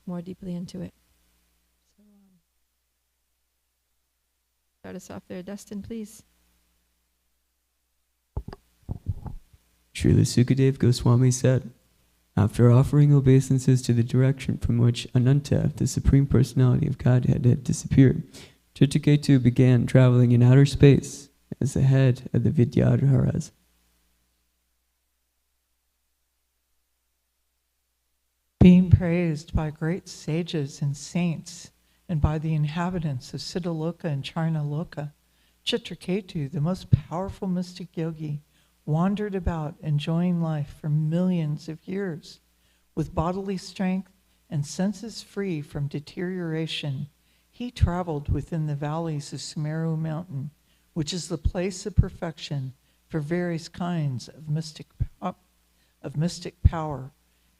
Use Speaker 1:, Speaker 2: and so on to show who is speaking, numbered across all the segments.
Speaker 1: more deeply into it. So, start us off there, Dustin, please.
Speaker 2: Srila Sukadeva Goswami said, after offering obeisances to the direction from which Ananta, the Supreme Personality of Godhead, had disappeared, Citraketu began traveling in outer space as the head of the Vidyadharas.
Speaker 3: Being praised by great sages and saints and by the inhabitants of Siddhaloka and Charnaloka, Citraketu, the most powerful mystic yogi, wandered about enjoying life for millions of years with bodily strength and senses free from deterioration. He traveled within the valleys of Sumeru Mountain, which is the place of perfection for various kinds of mystic power.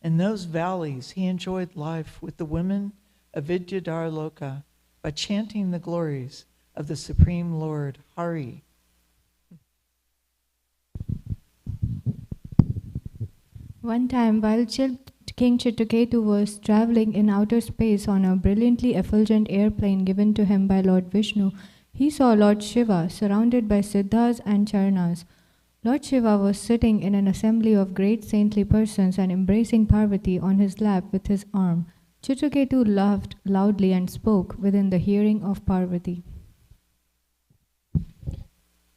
Speaker 3: In those valleys, he enjoyed life with the women of Vidyadharloka by chanting the glories of the Supreme Lord Hari.
Speaker 4: One time, while King Citraketu was traveling in outer space on a brilliantly effulgent airplane given to him by Lord Vishnu, he saw Lord Shiva surrounded by Siddhas and Charnas. Lord Shiva was sitting in an assembly of great saintly persons and embracing Parvati on his lap with his arm. Citraketu laughed loudly and spoke within the hearing of Parvati.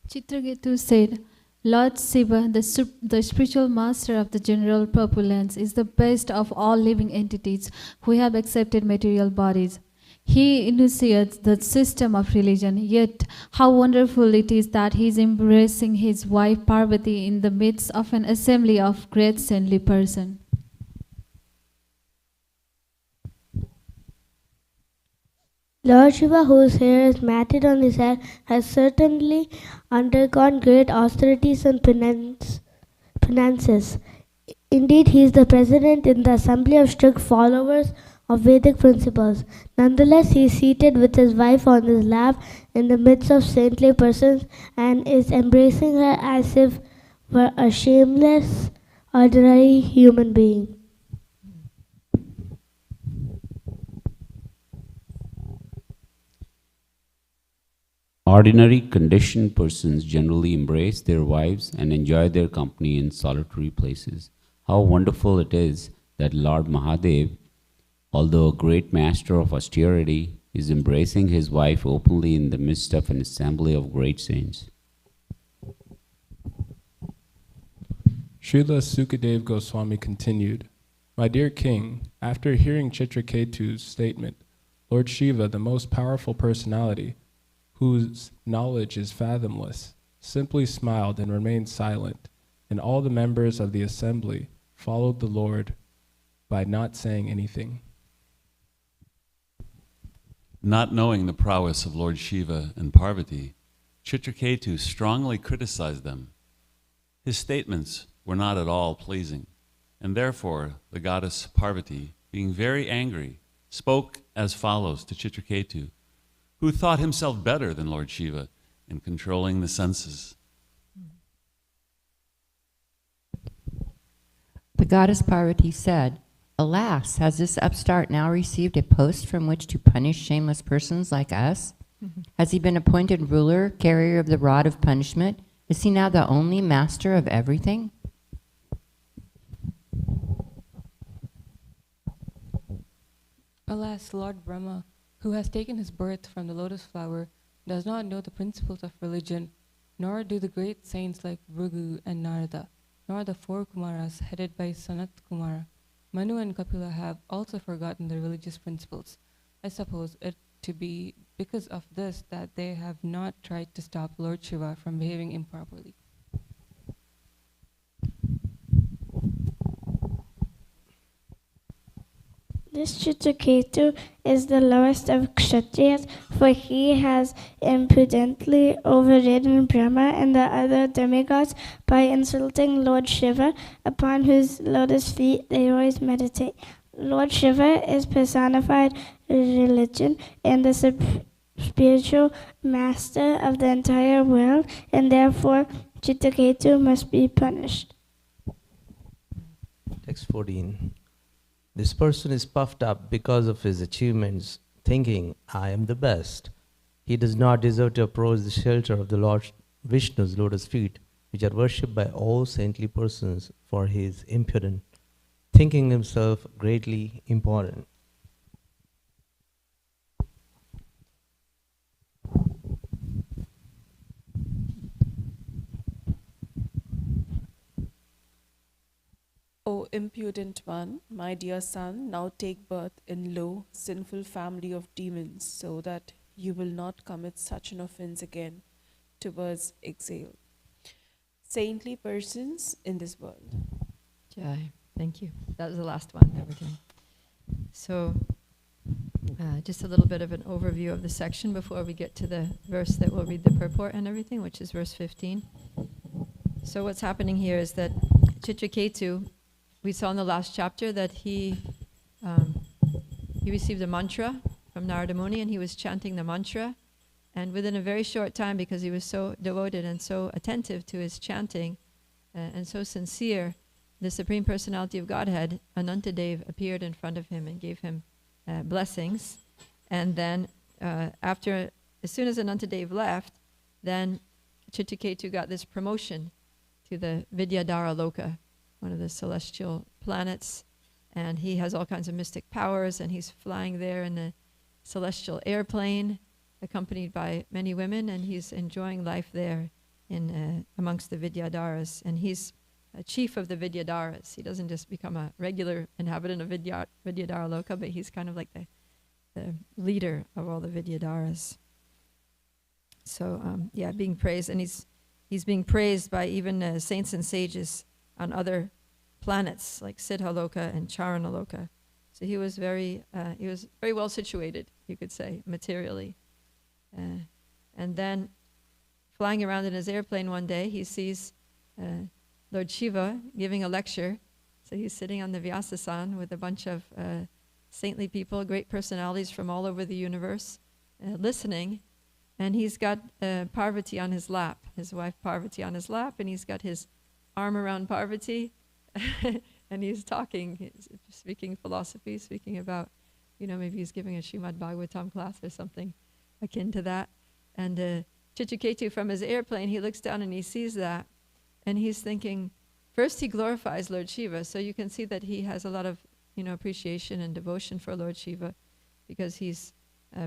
Speaker 5: Citraketu said, Lord Shiva, the spiritual master of the general populace, is the best of all living entities who have accepted material bodies. He initiates the system of religion, yet how wonderful it is that he is embracing his wife Parvati in the midst of an assembly of great saintly persons.
Speaker 6: Lord Shiva, whose hair is matted on his head, has certainly undergone great austerities and penances. Indeed, he is the president in the assembly of strict followers of Vedic principles. Nonetheless, he is seated with his wife on his lap in the midst of saintly persons and is embracing her as if were a shameless, ordinary human being.
Speaker 7: Ordinary conditioned persons generally embrace their wives and enjoy their company in solitary places. How wonderful it is that Lord Mahadev, although a great master of austerity, is embracing his wife openly in the midst of an assembly of great saints.
Speaker 8: Srila Sukadeva Goswami continued, My dear king, after hearing Citraketu's statement, Lord Shiva, the most powerful personality, whose knowledge is fathomless, simply smiled and remained silent, and all the members of the assembly followed the Lord by not saying anything.
Speaker 9: Not knowing the prowess of Lord Shiva and Parvati, Citraketu strongly criticized them. His statements were not at all pleasing, and therefore the goddess Parvati, being very angry, spoke as follows to Citraketu, who thought himself better than Lord Shiva in controlling the senses.
Speaker 10: The goddess Parvati said, Alas, has this upstart now received a post from which to punish shameless persons like us? Has he been appointed ruler, carrier of the rod of punishment? Is he now the only master of everything?
Speaker 11: Alas, Lord Brahma, who has taken his birth from the lotus flower, does not know the principles of religion, nor do the great saints like Bhrigu and Narada, nor the 4 Kumaras headed by Sanat Kumara. Manu and Kapila have also forgotten the religious principles. I suppose it to be because of this that they have not tried to stop Lord Shiva from behaving improperly.
Speaker 6: This Citraketu is the lowest of Kshatriyas, for he has impudently overridden Brahma and the other demigods by insulting Lord Shiva, upon whose lotus feet they always meditate. Lord Shiva is personified religion and the spiritual master of the entire world, and therefore Citraketu
Speaker 12: 2 must be punished. Text 14. This person is puffed up because of his achievements, thinking, I am the best. He does not deserve to approach the shelter of the Lord Vishnu's lotus feet, which are worshipped by all saintly persons, for he is impudent, thinking himself greatly important.
Speaker 13: O impudent one, my dear son, now take birth in low, sinful family of demons, so that you will not commit such an offense again towards exile. Saintly persons in this world.
Speaker 1: Jai. Thank you. That was the last one that we're doing. So, just a little bit of an overview of the section before we get to the verse that will read the purport and everything, which is verse 15. So what's happening here is that Citraketu, we saw in the last chapter that he received a mantra from Narada Muni, and he was chanting the mantra. And within a very short time, because he was so devoted and so attentive to his chanting and so sincere, the Supreme Personality of Godhead, Anantadev, appeared in front of him and gave him blessings. And then as soon as Anantadev left, then Citraketu got this promotion to the Vidyadhara Loka, one of the celestial planets. And he has all kinds of mystic powers, and he's flying there in a celestial airplane, accompanied by many women, and he's enjoying life there in amongst the Vidyadharas. And he's a chief of the Vidyadharas. He doesn't just become a regular inhabitant of Vidyadhara Loka, but he's kind of like the leader of all the Vidyadharas. So being praised, and he's being praised by even saints and sages on other planets like Siddhaloka and Charanaloka. So he was very well situated, you could say, materially. And then flying around in his airplane one day, he sees Lord Shiva giving a lecture. So he's sitting on the Vyasasan with a bunch of saintly people, great personalities from all over the universe, listening. And he's got Parvati on his lap, his wife Parvati on his lap, and he's got his arm around Parvati, and he's talking, he's speaking philosophy, speaking about, maybe he's giving a Srimad Bhagavatam class or something akin to that. And Citraketu, from his airplane, he looks down and he sees that, and he's thinking, first he glorifies Lord Shiva, so you can see that he has a lot of, appreciation and devotion for Lord Shiva, because he's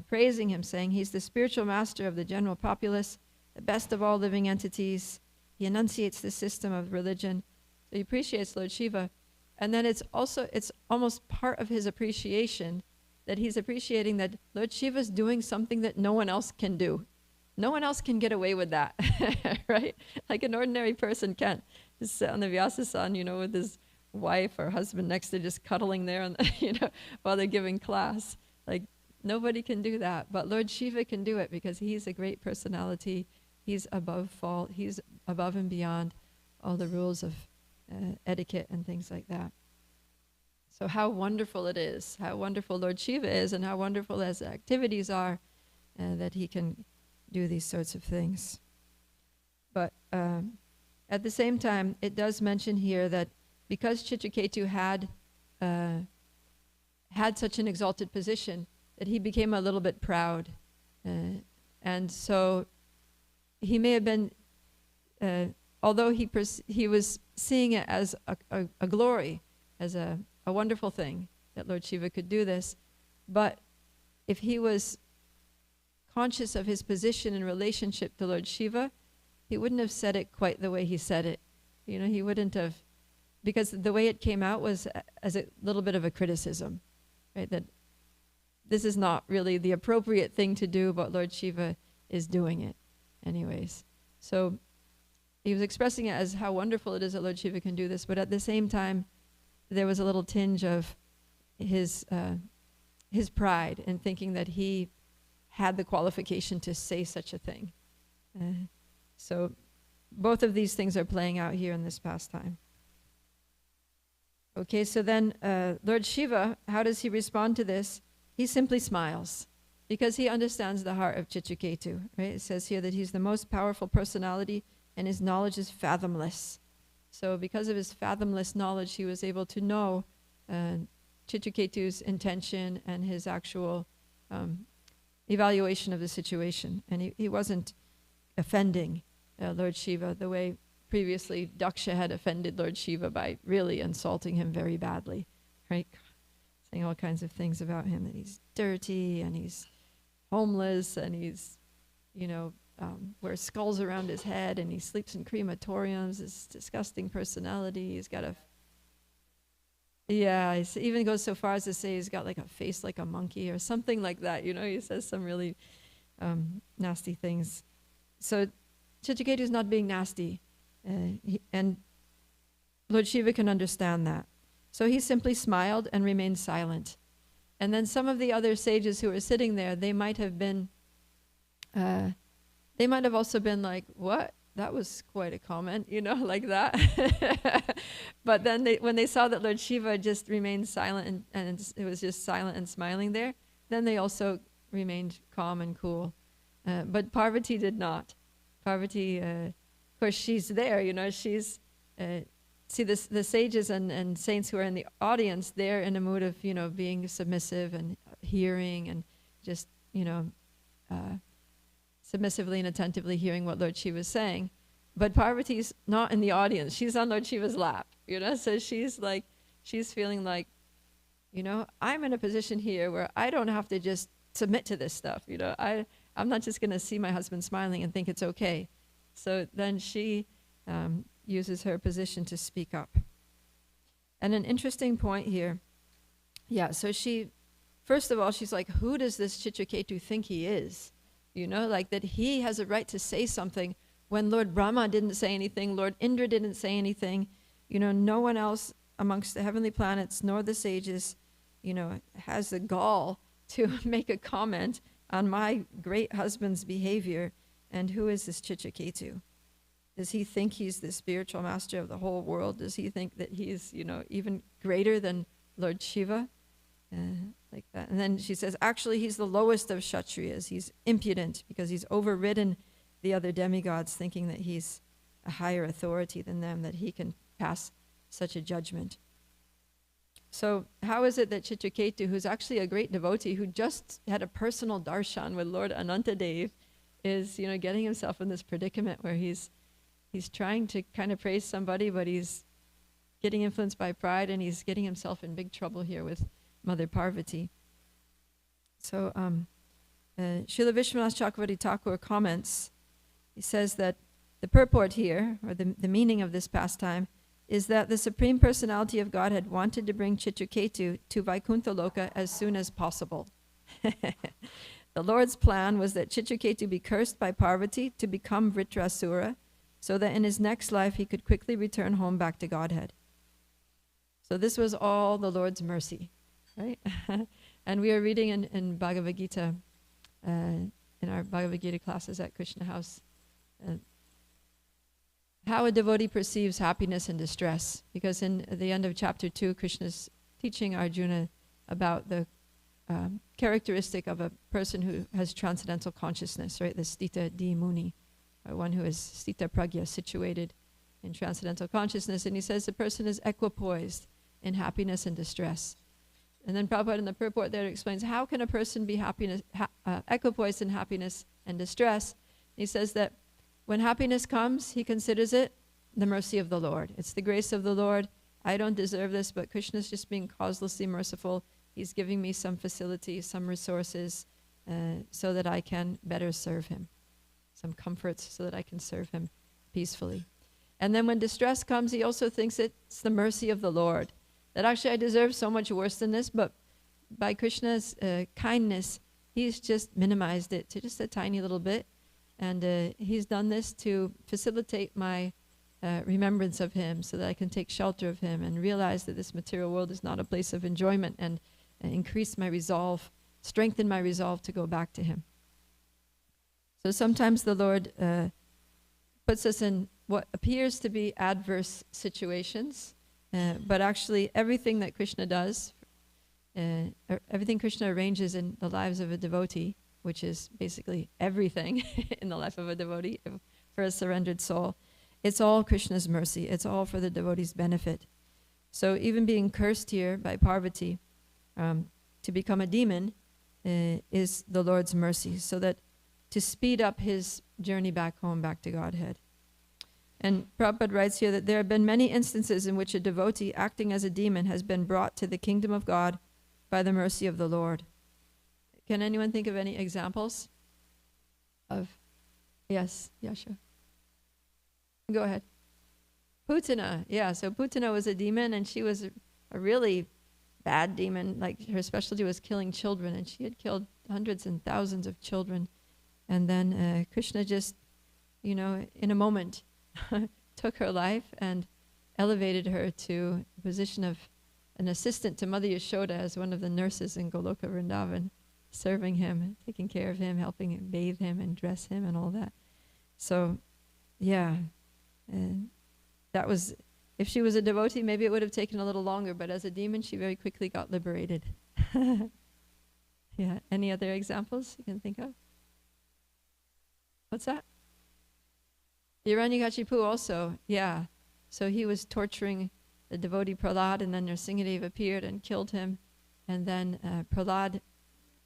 Speaker 1: praising him, saying he's the spiritual master of the general populace, the best of all living entities. He enunciates the system of religion. So he appreciates Lord Shiva. And then it's almost part of his appreciation that he's appreciating that Lord Shiva's doing something that no one else can do. No one else can get away with that, right? Like an ordinary person can't just sit on the Vyasasan, with his wife or husband next to just cuddling there, and while they're giving class. Like, nobody can do that, but Lord Shiva can do it because he's a great personality. He's above fault. He's above and beyond all the rules of etiquette and things like that. So how wonderful it is, how wonderful Lord Shiva is, and how wonderful his activities are, that he can do these sorts of things. But at the same time, it does mention here that because Citraketu had such an exalted position, that he became a little bit proud. And so he may have been, although he was seeing it as a glory, as a wonderful thing that Lord Shiva could do this, but if he was conscious of his position in relationship to Lord Shiva, he wouldn't have said it quite the way he said it. He wouldn't have, because the way it came out was as a little bit of a criticism, right? That this is not really the appropriate thing to do, but Lord Shiva is doing it anyways. So he was expressing it as how wonderful it is that Lord Shiva can do this, but at the same time, there was a little tinge of his pride in thinking that he had the qualification to say such a thing. So both of these things are playing out here in this pastime. Okay, so then Lord Shiva, how does he respond to this? He simply smiles because he understands the heart of Citraketu, right? It says here that he's the most powerful personality and his knowledge is fathomless. So because of his fathomless knowledge, he was able to know Citraketu's intention and his actual evaluation of the situation. And he wasn't offending Lord Shiva the way previously Daksha had offended Lord Shiva by really insulting him very badly, right? Saying all kinds of things about him, that he's dirty and he's homeless and he's, wears skulls around his head and he sleeps in crematoriums, this disgusting personality. He's got he even goes so far as to say he's got like a face like a monkey or something like that. He says some really nasty things. So Citraketu is not being nasty, and Lord Shiva can understand that. So he simply smiled and remained silent. And then some of the other sages who were sitting there, they might have also been like, what? That was quite a comment, like that. But then when they saw that Lord Shiva just remained silent and it was just silent and smiling there, then they also remained calm and cool. But Parvati did not. Parvati, of course, she's there, she's, see the sages and saints who are in the audience, they're in a mood of, being submissive and hearing and just, submissively and attentively hearing what Lord Shiva is saying. But Parvati's not in the audience. She's on Lord Shiva's lap, so she's feeling like, I'm in a position here where I don't have to just submit to this stuff, I'm not just going to see my husband smiling and think it's okay. So then she uses her position to speak up. And an interesting point here, so first of all, she's like, who does this Citraketu think he is? Like that he has a right to say something when Lord Brahma didn't say anything, Lord Indra didn't say anything, no one else amongst the heavenly planets nor the sages, has the gall to make a comment on my great husband's behavior. And who is this Citraketu? Does he think he's the spiritual master of the whole world? Does he think that he's, even greater than Lord Shiva? Like that. And then she says, actually, he's the lowest of Kshatriyas. He's impudent because he's overridden the other demigods, thinking that he's a higher authority than them, that he can pass such a judgment. So how is it that Citraketu, who's actually a great devotee, who just had a personal darshan with Lord Anantadev, is, getting himself in this predicament where he's trying to kind of praise somebody, but he's getting influenced by pride, and he's getting himself in big trouble here with Mother Parvati. So Srila Vishwanath Chakravarti Thakur comments, he says that the purport here, or the meaning of this pastime, is that the Supreme Personality of Godhead wanted to bring Citraketu to Vaikuntha Loka as soon as possible. The Lord's plan was that Citraketu be cursed by Parvati to become Vritrasura, so that in his next life he could quickly return home back to Godhead. So this was all the Lord's mercy, right? And we are reading in Bhagavad Gita, in our Bhagavad Gita classes at Krishna House, how a devotee perceives happiness and distress. Because in the end of chapter 2, Krishna's teaching Arjuna about the characteristic of a person who has transcendental consciousness, right? The Stita Di Muni, or one who is Stita Pragya, situated in transcendental consciousness. And he says the person is equipoised in happiness and distress. And then Prabhupada in the purport there explains, how can a person be equipoised in happiness and distress? He says that when happiness comes, he considers it the mercy of the Lord. It's the grace of the Lord. I don't deserve this, but Krishna's just being causelessly merciful. He's giving me some facilities, some resources, so that I can better serve him. Some comforts so that I can serve him peacefully. And then when distress comes, he also thinks it's the mercy of the Lord. That actually I deserve so much worse than this, but by Krishna's kindness, he's just minimized it to just a tiny little bit. And he's done this to facilitate my remembrance of him, so that I can take shelter of him and realize that this material world is not a place of enjoyment, and increase my resolve, strengthen my resolve to go back to him. So sometimes the Lord puts us in what appears to be adverse situations, but actually everything that Krishna does, everything Krishna arranges in the lives of a devotee, which is basically everything in the life of a devotee for a surrendered soul, it's all Krishna's mercy. It's all for the devotee's benefit. So even being cursed here by Parvati, to become a demon is the Lord's mercy, so that to speed up his journey back home, back to Godhead. And Prabhupada writes here that there have been many instances in which a devotee acting as a demon has been brought to the kingdom of God by the mercy of the Lord. Can anyone think of any examples of? Yes, Yasha. Go ahead. Putana, yeah, so Putana was a demon, and she was a really bad demon. Like, her specialty was killing children, and she had killed hundreds and thousands of children. And then Krishna just, in a moment, took her life and elevated her to the position of an assistant to Mother Yashoda as one of the nurses in Goloka Vrindavan, serving him, taking care of him, helping him, bathe him and dress him and all that. So, yeah, that was, if she was a devotee, maybe it would have taken a little longer, but as a demon, she very quickly got liberated. Yeah, any other examples you can think of? What's that? Hiranyakashipu also, yeah. So he was torturing the devotee Prahlad, and then Nrsingadev appeared and killed him. And then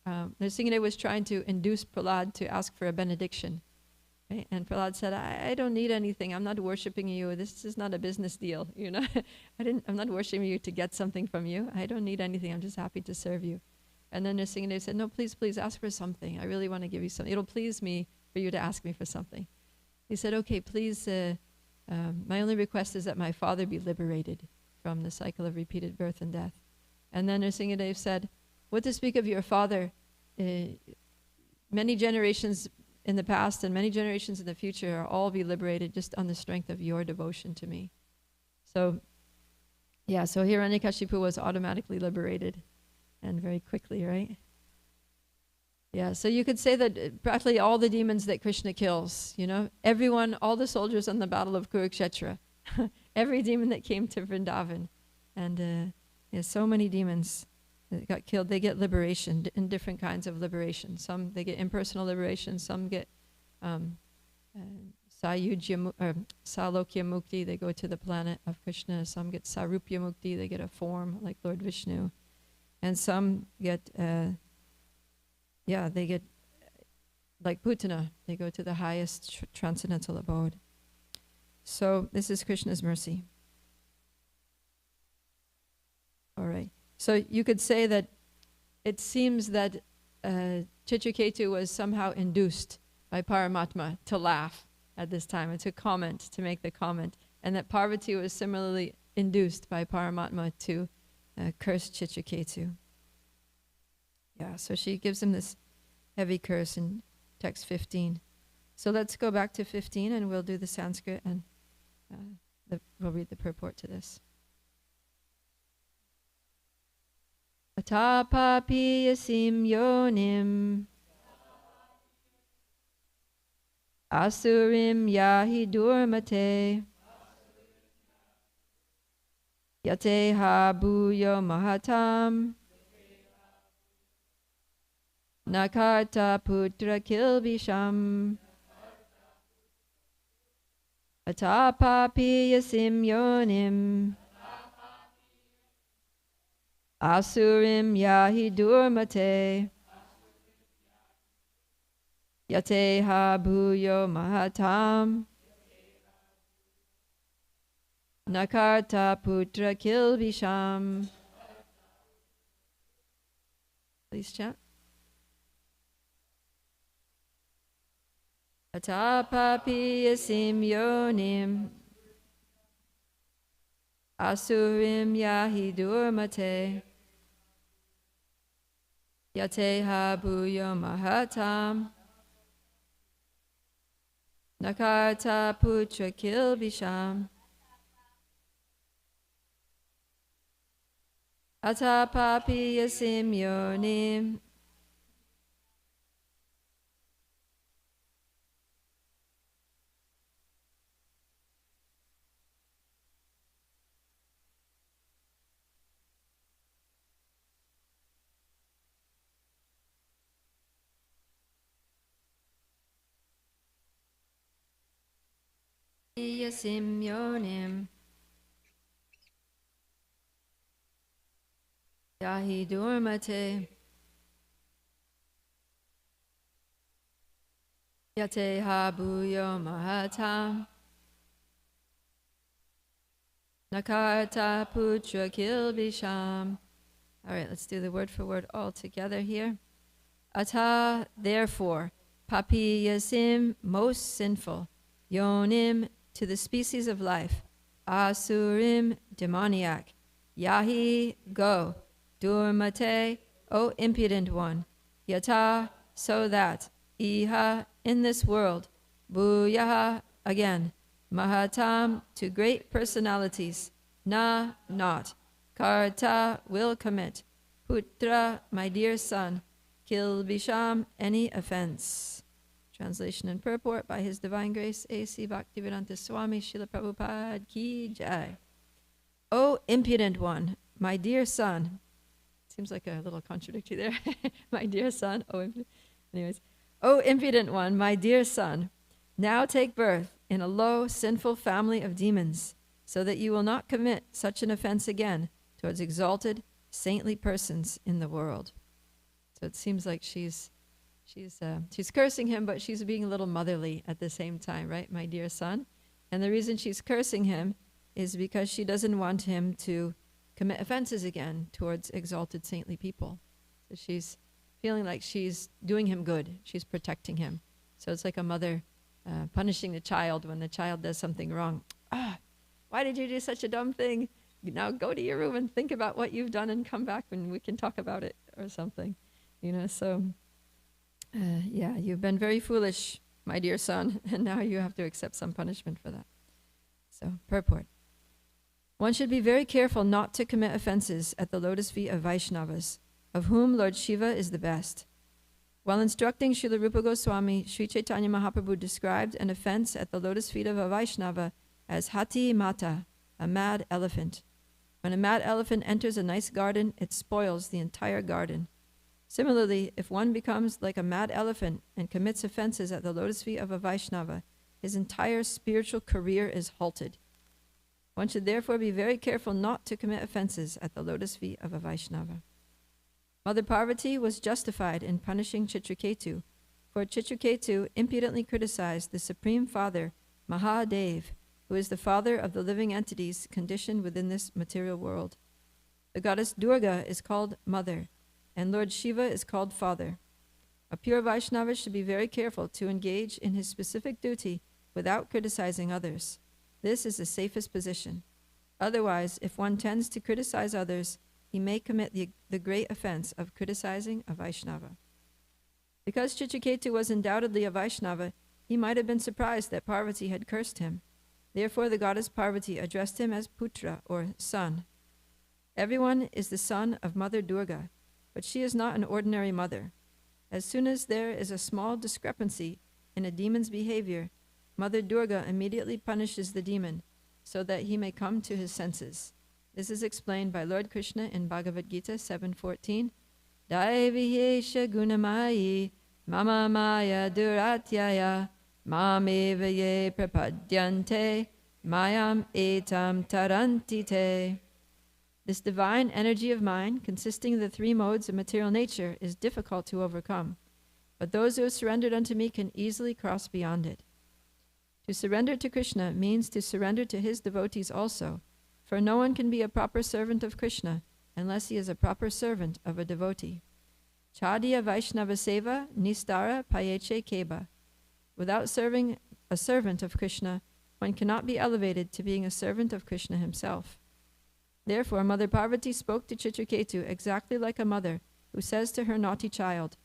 Speaker 1: Nrsingadev was trying to induce Prahlad to ask for a benediction. Right? And Prahlad said, I don't need anything. I'm not worshiping you. This is not a business deal. I'm not worshiping you to get something from you. I don't need anything. I'm just happy to serve you. And then Nrsingadev said, no, please ask for something. I really want to give you something. It'll please me for you to ask me for something. He said, okay, please, my only request is that my father be liberated from the cycle of repeated birth and death. And then Nrsingadev said, what to speak of your father? Many generations in the past and many generations in the future are all be liberated just on the strength of your devotion to me. So, yeah, so Hiranyakashipu was automatically liberated, and very quickly, right? Yeah, so you could say that practically all the demons that Krishna kills, everyone, all the soldiers on the battle of Kurukshetra, every demon that came to Vrindavan, and so many demons that got killed, they get liberation in different kinds of liberation. Some, they get impersonal liberation, some get Salokya Mukti, they go to the planet of Krishna. Some get Sarupya Mukti, they get a form like Lord Vishnu. And some get, they get, like Putana, they go to the highest transcendental abode. So this is Krishna's mercy. All right. So you could say that it seems that Citraketu was somehow induced by Paramatma to laugh at this time and to comment, to make the comment, and that Parvati was similarly induced by Paramatma to curse Citraketu. Yeah, so she gives him this heavy curse in text 15. So let's go back to 15 and we'll do the Sanskrit and we'll read the purport to this. Atapapi yasim yonim asurim yahi durmate yate ha bhuyo mahatam nakarta putra kilbisham atapapi yasim yonim asurim yahi durmate yate ha bhuyo mahatam nakarta putra kilbisham. Please chant. Atapapi yasim yonim asurim yahi durmate yate ha bhuyo mahatam nakarta putra kilbisham. Atapapi yasim yonim yasim yonim Yahi durmate. Yate habuyo mahatam. Nakarta putra kilbisham. All right, let's do the word for word all together here. Ata, therefore, papi yasim, most sinful, yonim, to the species of life, asurim, demoniac, yahi, go, durmate, O impudent one, yata, so that, iha, in this world, buyaha, again, mahatam, to great personalities, na, not, karta, will commit, putra, my dear son, kilbisham, any offense. Translation and purport by His Divine Grace A.C. Bhaktivedanta Swami Srila Prabhupada Ki Jai. O impudent one, my dear son. Seems like a little contradictory there. My dear son. Anyways. O impudent one, my dear son, now take birth in a low, sinful family of demons, so that you will not commit such an offense again towards exalted, saintly persons in the world. So it seems like she's cursing him, but she's being a little motherly at the same time, right, my dear son? And the reason she's cursing him is because she doesn't want him to commit offenses again towards exalted, saintly people. So she's feeling like she's doing him good. She's protecting him. So it's like a mother punishing the child when the child does something wrong. Why did you do such a dumb thing? Now go to your room and think about what you've done and come back and we can talk about it or something. So you've been very foolish, my dear son, and now you have to accept some punishment for that. So, purport. One should be very careful not to commit offenses at the lotus feet of Vaishnavas, of whom Lord Shiva is the best. While instructing Srila Rupa Goswami, Sri Chaitanya Mahaprabhu described an offense at the lotus feet of a Vaishnava as Hati Mata, a mad elephant. When a mad elephant enters a nice garden, it spoils the entire garden. Similarly, if one becomes like a mad elephant and commits offenses at the lotus feet of a Vaishnava, his entire spiritual career is halted. One should therefore be very careful not to commit offenses at the lotus feet of a Vaishnava. Mother Parvati was justified in punishing Citraketu, for Citraketu impudently criticized the Supreme Father, Mahadev, who is the father of the living entities conditioned within this material world. The goddess Durga is called Mother, and Lord Shiva is called Father. A pure Vaishnava should be very careful to engage in his specific duty without criticizing others. This is the safest position. Otherwise, if one tends to criticize others, he may commit the great offense of criticizing a Vaishnava. Because Citraketu was undoubtedly a Vaishnava, he might have been surprised that Parvati had cursed him. Therefore, the goddess Parvati addressed him as Putra, or son. Everyone is the son of Mother Durga, but she is not an ordinary mother. As soon as there is a small discrepancy in a demon's behavior, Mother Durga immediately punishes the demon so that he may come to his senses. This is explained by Lord Krishna in Bhagavad Gita 7:14. Daivihesha gunamayi mama maya duratyaya mameva ye prapadyante mayam etam tarantite. This divine energy of mine, consisting of the three modes of material nature, is difficult to overcome, but those who have surrendered unto me can easily cross beyond it. To surrender to Krishna means to surrender to his devotees also, for no one can be a proper servant of Krishna unless he is a proper servant of a devotee. Chadiya Vaishnava Seva Nistara Payeche Keba. Without serving a servant of Krishna, one cannot be elevated to being a servant of Krishna himself. Therefore, Mother Parvati spoke to Citraketu exactly like a mother who says to her naughty child,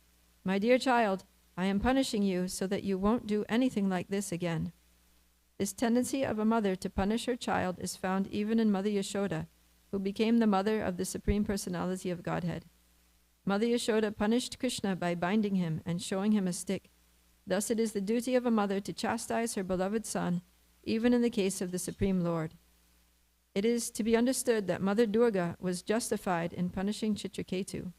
Speaker 1: "My dear child, I am punishing you so that you won't do anything like this again." This tendency of a mother to punish her child is found even in Mother Yashoda, who became the mother of the Supreme Personality of Godhead. Mother Yashoda punished Krishna by binding him and showing him a stick. Thus it is the duty of a mother to chastise her beloved son, even in the case of the Supreme Lord. It is to be understood that Mother Durga was justified in punishing Citraketu.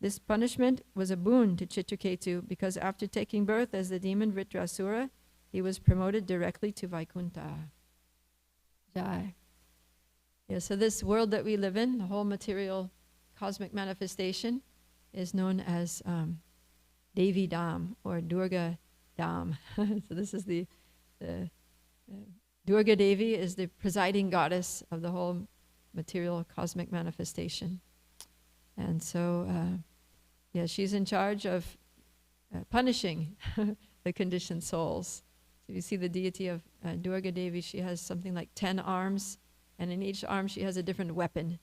Speaker 1: This punishment was a boon to Citraketu because after taking birth as the demon Vritrasura, he was promoted directly to Vaikuntha. Jai. Yeah, so this world that we live in, the whole material cosmic manifestation is known as Devi Dham or Durga Dham. So this is the Durga Devi is the presiding goddess of the whole material cosmic manifestation. And so, yeah, she's in charge of punishing the conditioned souls. So you see the deity of Durga Devi, she has something like 10 arms, and in each arm she has a different weapon,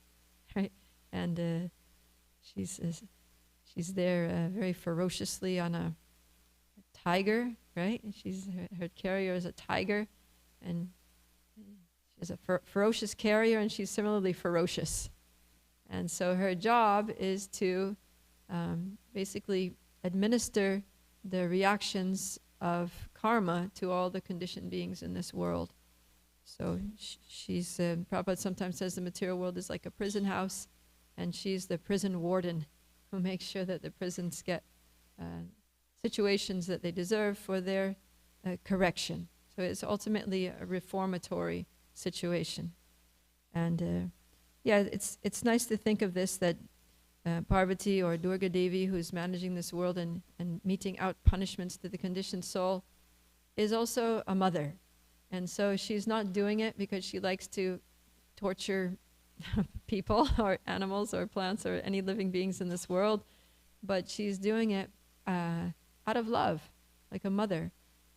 Speaker 1: right? And she's there very ferociously on a tiger, right? Her carrier is a tiger, and she's a ferocious carrier, and she's similarly ferocious. And so her job is to basically administer the reactions of karma to all the conditioned beings in this world. So she's, Prabhupada sometimes says the material world is like a prison house, and she's the prison warden who makes sure that the prisons get situations that they deserve for their correction. So it's ultimately a reformatory situation. And yeah, it's nice to think of this, that Parvati or Durga Devi, who's managing this world and meting out punishments to the conditioned soul, is also a mother. And so she's not doing it because she likes to torture people or animals or plants or any living beings in this world, but she's doing it out of love, like a mother.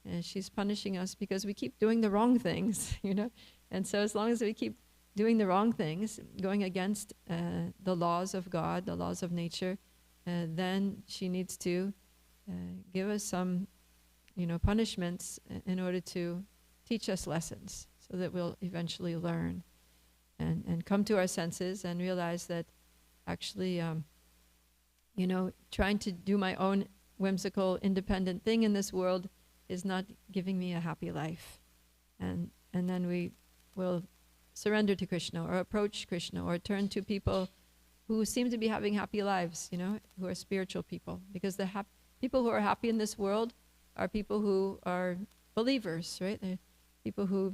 Speaker 1: And she's punishing us because we keep doing the wrong things, you know. And so as long as we keep doing the wrong things, going against the laws of God, the laws of nature, then she needs to give us some, you know, punishments in order to teach us lessons so that we'll eventually learn and come to our senses and realize that actually, you know, trying to do my own whimsical, independent thing in this world is not giving me a happy life. And then we will surrender to Krishna or approach Krishna or turn to people who seem to be having happy lives, you know, who are spiritual people. Because the people who are happy in this world are people who are believers, right? They're people who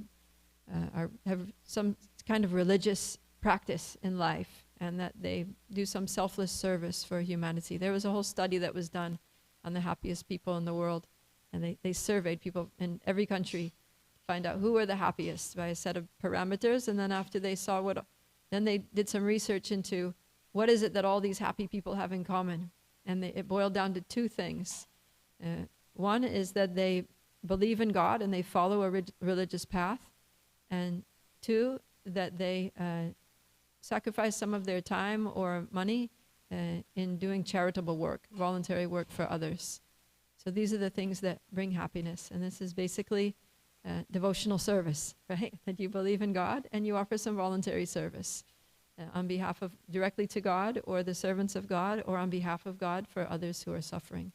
Speaker 1: have some kind of religious practice in life, and that they do some selfless service for humanity. There was a whole study that was done on the happiest people in the world, and they surveyed people in every country to find out who were the happiest by a set of parameters, and then after they saw then they did some research into what is it that all these happy people have in common, and it boiled down to two things. One is that they believe in God and they follow a religious path, and two, that they sacrifice some of their time or money in doing charitable work, voluntary work for others. So these are the things that bring happiness, and this is basically devotional service, right? That you believe in God and you offer some voluntary service on behalf of, directly to God or the servants of God, or on behalf of God for others who are suffering.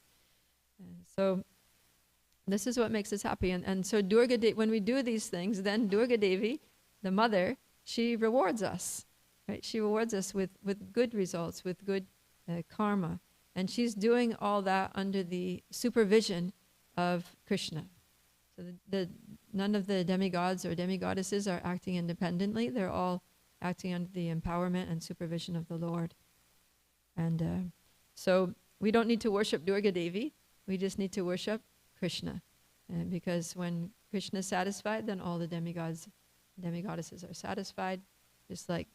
Speaker 1: So this is what makes us happy. And so when we do these things, then Durga Devi, the mother, she rewards us, right? She rewards us with good results, with good karma. And she's doing all that under the supervision of Krishna. So none of the demigods or demigoddesses are acting independently. They're all acting under the empowerment and supervision of the Lord. And so we don't need to worship Durga Devi. We just need to worship Krishna. Because when Krishna is satisfied, then all the demigods, demigoddesses are satisfied. Just like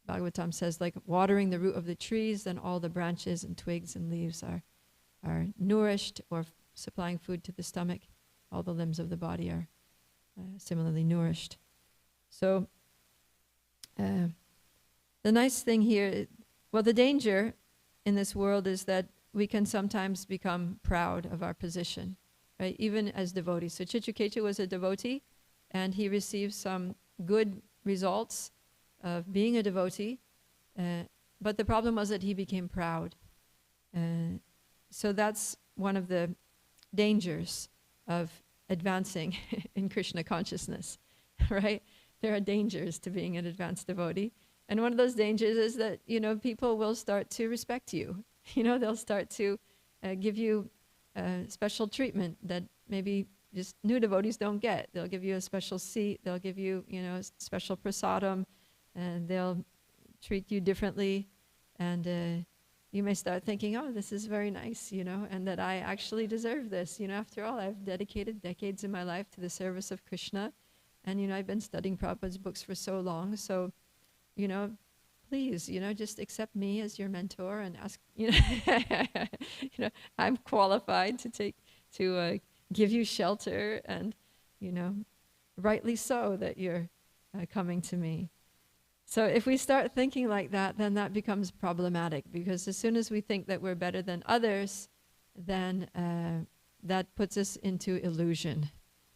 Speaker 1: Bhagavatam says, like watering the root of the trees, then all the branches and twigs and leaves are nourished, or supplying food to the stomach. All the limbs of the body are similarly nourished. So the nice thing here, well, the danger in this world is that we can sometimes become proud of our position, right? Even as devotees. So Citraketu was a devotee, and he received some good results of being a devotee, but the problem was that he became proud. So that's one of the dangers of advancing in Krishna consciousness, right? There are dangers to being an advanced devotee. And one of those dangers is that, you know, people will start to respect you. You know, they'll start to give you special treatment that maybe just new devotees don't get. They'll give you a special seat. They'll give you, you know, special prasadam, and they'll treat you differently. And you may start thinking, oh, this is very nice, and that I actually deserve this. After all, I've dedicated decades of my life to the service of Krishna. And, I've been studying Prabhupada's books for so long. So, please, just accept me as your mentor and ask, I'm qualified to give you shelter, and, rightly so that you're coming to me. So if we start thinking like that, then that becomes problematic, because as soon as we think that we're better than others, then that puts us into illusion,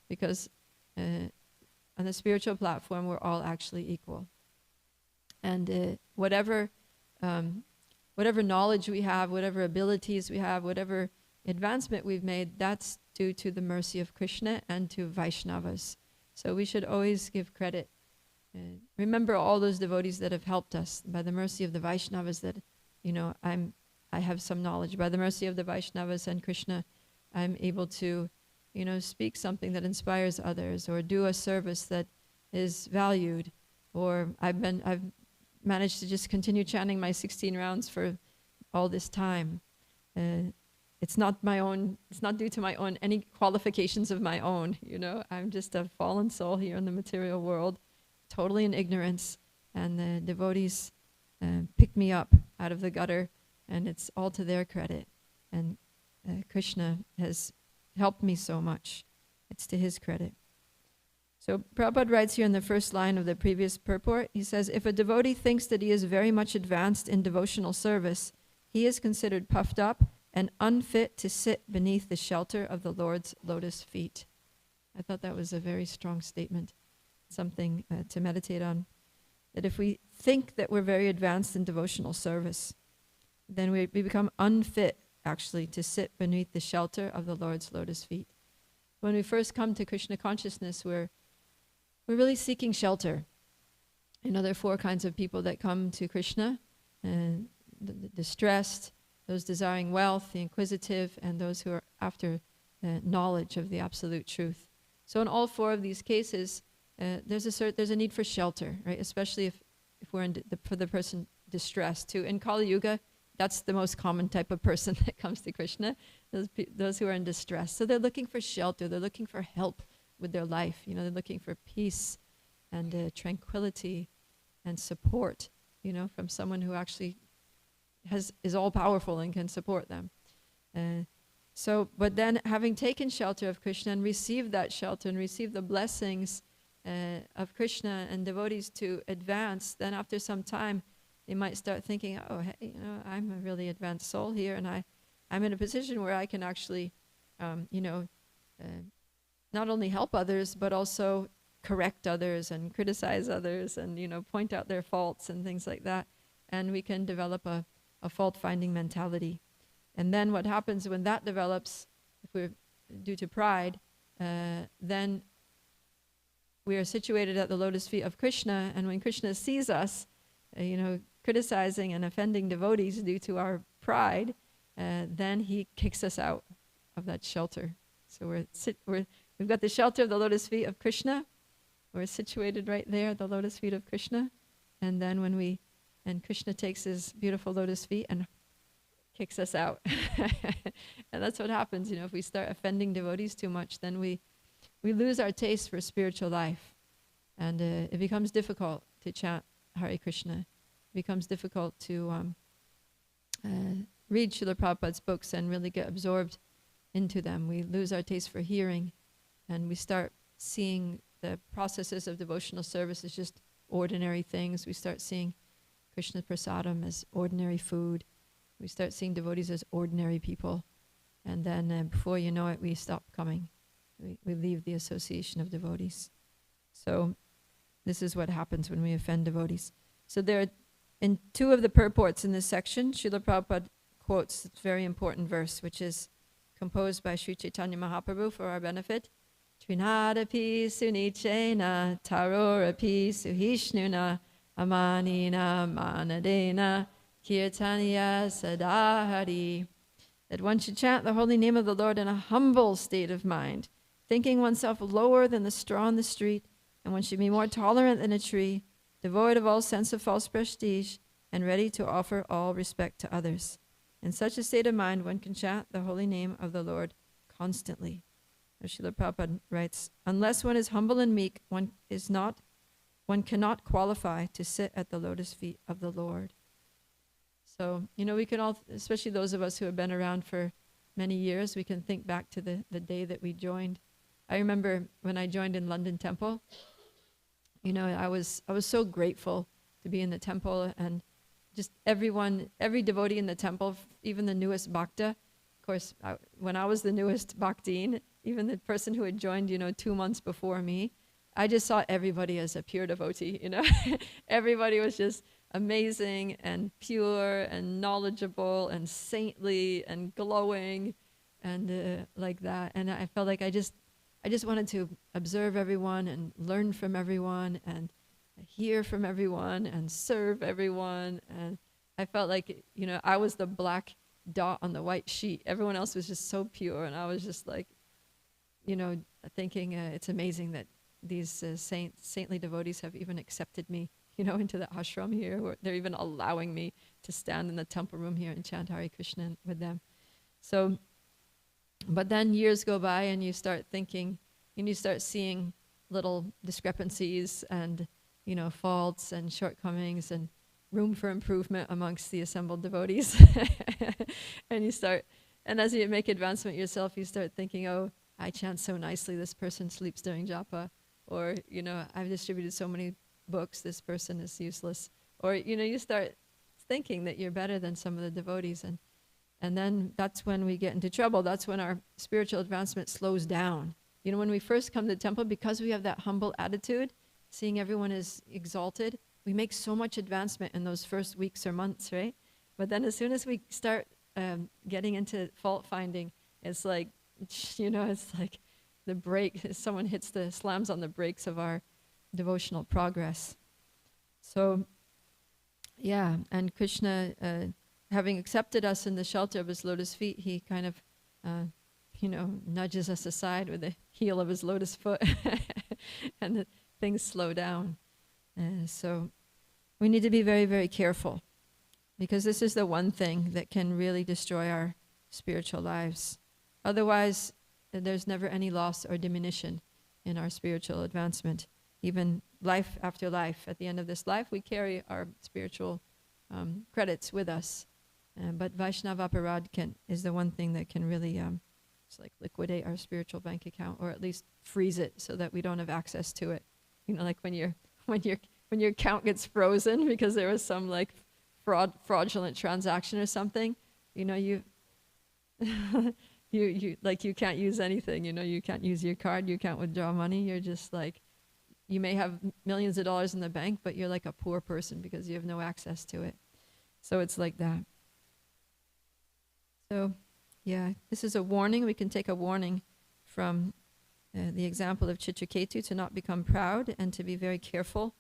Speaker 1: because on the spiritual platform, we're all actually equal. And whatever knowledge we have, whatever abilities we have, whatever advancement we've made, that's due to the mercy of Krishna and to Vaishnavas. So we should always give credit. Remember all those devotees that have helped us. By the mercy of the Vaishnavas that, I have some knowledge. By the mercy of the Vaishnavas and Krishna, I'm able to, speak something that inspires others, or do a service that is valued, or I've managed to just continue chanting my 16 rounds for all this time. It's not due to any qualifications of my own, I'm just a fallen soul here in the material world, totally in ignorance, and the devotees picked me up out of the gutter, and it's all to their credit. And Krishna has helped me so much. It's to his credit. So Prabhupada writes here in the first line of the previous purport, he says, if a devotee thinks that he is very much advanced in devotional service, he is considered puffed up and unfit to sit beneath the shelter of the Lord's lotus feet. I thought that was a very strong statement, something to meditate on. That if we think that we're very advanced in devotional service, then we become unfit, actually, to sit beneath the shelter of the Lord's lotus feet. When we first come to Krishna consciousness, we're really seeking shelter. There are 4 kinds of people that come to Krishna: the distressed, those desiring wealth, the inquisitive, and those who are after knowledge of the absolute truth. So in all 4 of these cases, there's a need for shelter, right? Especially if we're for the person distressed too. In Kali Yuga, that's the most common type of person that comes to Krishna, those who are in distress. So they're looking for shelter, they're looking for help with their life. They're looking for peace and tranquility and support, from someone who actually is all powerful and can support them. But then having taken shelter of Krishna and received that shelter and received the blessings of Krishna and devotees to advance, then after some time, they might start thinking, oh, hey, I'm a really advanced soul here, and I'm in a position where I can actually, not only help others, but also correct others and criticize others and, point out their faults and things like that. And we can develop a fault-finding mentality. And then what happens when that develops, if we're due to pride, then we are situated at the lotus feet of Krishna, and when Krishna sees us, criticizing and offending devotees due to our pride, then he kicks us out of that shelter. So we've got the shelter of the lotus feet of Krishna. We're situated right there at the lotus feet of Krishna. And then and Krishna takes his beautiful lotus feet and kicks us out. And that's what happens, if we start offending devotees too much, then we lose our taste for spiritual life. And it becomes difficult to chant Hare Krishna. It becomes difficult to read Srila Prabhupada's books and really get absorbed into them. We lose our taste for hearing, and we start seeing the processes of devotional service as just ordinary things. We start seeing Krishna prasadam as ordinary food. We start seeing devotees as ordinary people. And then before you know it, we stop coming. We leave the association of devotees. So this is what happens when we offend devotees. So there are, in 2 of the purports in this section, Srila Prabhupada quotes a very important verse, which is composed by Sri Chaitanya Mahaprabhu for our benefit. Trinadapi sunichena tarorapi suhishnuna amanina manadena kirtaniya sadahari. That one should chant the holy name of the Lord in a humble state of mind, thinking oneself lower than the straw on the street, and one should be more tolerant than a tree, devoid of all sense of false prestige, and ready to offer all respect to others. In such a state of mind, one can chant the holy name of the Lord constantly. As Srila Prabhupada writes, unless one is humble and meek, one cannot qualify to sit at the lotus feet of the Lord. So, we can all, especially those of us who have been around for many years, we can think back to the day that we joined. I remember when I joined in London Temple, I was so grateful to be in the temple, and just every devotee in the temple, even the newest bhakta. Of course, when I was the newest bhaktin, even the person who had joined, 2 months before me, I just saw everybody as a pure devotee, Everybody was just amazing and pure and knowledgeable and saintly and glowing and like that. And I felt like I just wanted to observe everyone and learn from everyone and hear from everyone and serve everyone. And I felt like, I was the black dot on the white sheet. Everyone else was just so pure. And I was just like, thinking it's amazing that these saintly devotees have even accepted me, into the ashram here, where they're even allowing me to stand in the temple room here and chant Hare Krishna with them. So, but then years go by and you start thinking, and you start seeing little discrepancies and, faults and shortcomings and room for improvement amongst the assembled devotees. And as you make advancement yourself, you start thinking, oh, I chant so nicely, this person sleeps during japa. Or, I've distributed so many books, this person is useless. Or, you start thinking that you're better than some of the devotees. And then that's when we get into trouble. That's when our spiritual advancement slows down. When we first come to the temple, because we have that humble attitude, seeing everyone as exalted, we make so much advancement in those first weeks or months, right? But then as soon as we start getting into fault finding, it's like, it's like the brake, someone slams on the brakes of our devotional progress. So, yeah, and Krishna, having accepted us in the shelter of his lotus feet, he kind of, nudges us aside with the heel of his lotus foot, and things slow down. So we need to be very, very careful, because this is the one thing that can really destroy our spiritual lives. Otherwise, there's never any loss or diminution in our spiritual advancement. Even life after life, at the end of this life, we carry our spiritual credits with us. But Vaishnava aparad is the one thing that can really liquidate our spiritual bank account, or at least freeze it so that we don't have access to it. Like when your account gets frozen because there was some fraudulent transaction or something, you you can't use anything, you can't use your card, you can't withdraw money. You're just you may have millions of dollars in the bank, but you're like a poor person because you have no access to it. So it's like that. So, yeah, this is a warning. We can take a warning from the example of Citraketu to not become proud and to be very careful,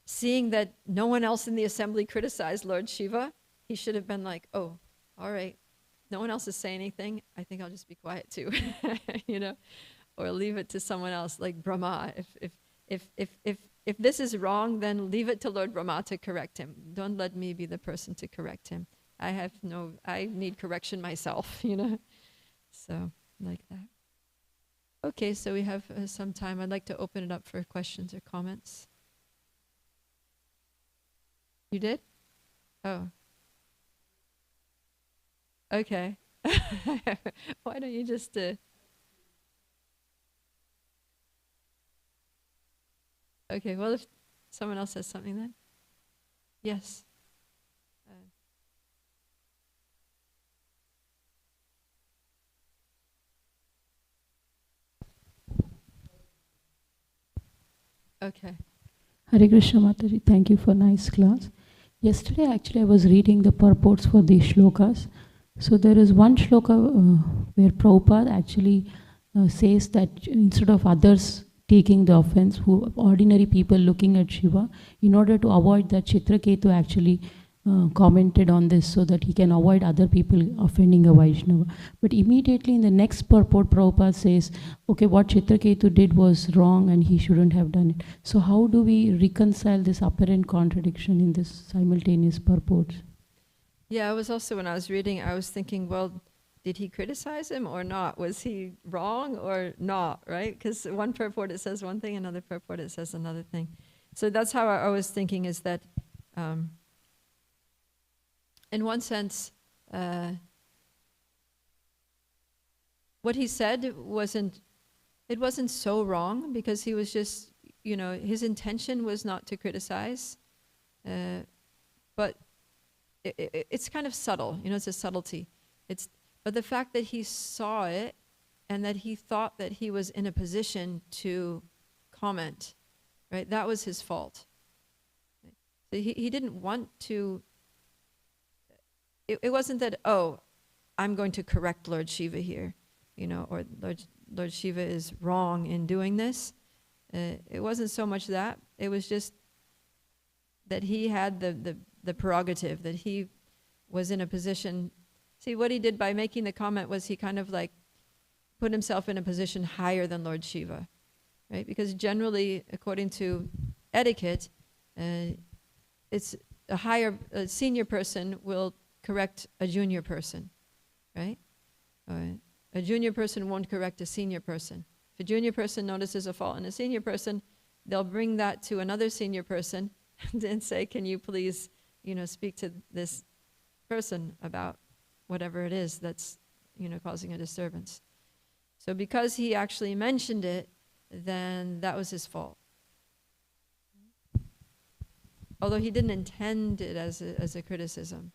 Speaker 1: Seeing that no one else in the assembly criticized Lord Shiva, he should have been like, oh, all right, no one else is saying anything, I think I'll just be quiet too, or leave it to someone else, like Brahma. If this is wrong, then leave it to Lord Brahma to correct him. Don't let me be the person to correct him. I need correction myself, So, like that. Okay, so we have some time. I'd like to open it up for questions or comments. You did? Oh. Okay. Why don't you just... Okay, well, if someone else has something then. Yes. Okay.
Speaker 14: Hare Krishna Mataji, thank you for nice class. Yesterday actually I was reading the purports for these shlokas. So there is one shloka where Prabhupada actually says that instead of others taking the offense, who ordinary people looking at Shiva, in order to avoid that, Citraketu actually commented on this so that he can avoid other people offending a Vaishnava. But immediately in the next purport, Prabhupada says, okay, what Citraketu did was wrong and he shouldn't have done it. So how do we reconcile this apparent contradiction in this simultaneous purports?
Speaker 1: Yeah, I was also, when I was reading, I was thinking, well, did he criticize him or not? Was he wrong or not, right? Because one purport it says one thing, another purport it says another thing. So that's how I was thinking, is that in one sense, what he said wasn't so wrong, because he was just, his intention was not to criticize, but it's kind of subtle, it's a subtlety. But the fact that he saw it and that he thought that he was in a position to comment, right, that was his fault. So he didn't want to. It wasn't that, oh, I'm going to correct Lord Shiva here, or Lord Shiva is wrong in doing this. It wasn't so much that. It was just that he had the prerogative, that he was in a position. See, what he did by making the comment was he kind of like put himself in a position higher than Lord Shiva, right? Because generally, according to etiquette, it's a senior person will correct a junior person, right? A junior person won't correct a senior person. If a junior person notices a fault in a senior person, they'll bring that to another senior person and say, can you please, speak to this person about whatever it is that's, causing a disturbance. So because he actually mentioned it, then that was his fault. Although he didn't intend it as a criticism.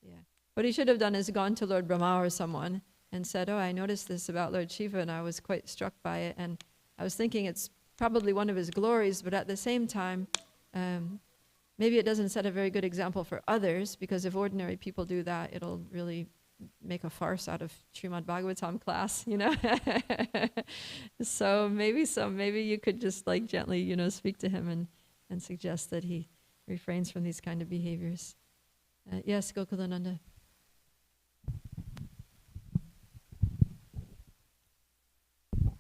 Speaker 1: Yeah. What he should have done is gone to Lord Brahma or someone and said, oh, I noticed this about Lord Shiva and I was quite struck by it, and I was thinking it's probably one of his glories, but at the same time, maybe it doesn't set a very good example for others, because if ordinary people do that, it'll really make a farce out of Srimad Bhagavatam class, So maybe you could just like gently, speak to him and suggest that he refrains from these kind of behaviors. Yes, Gokulananda.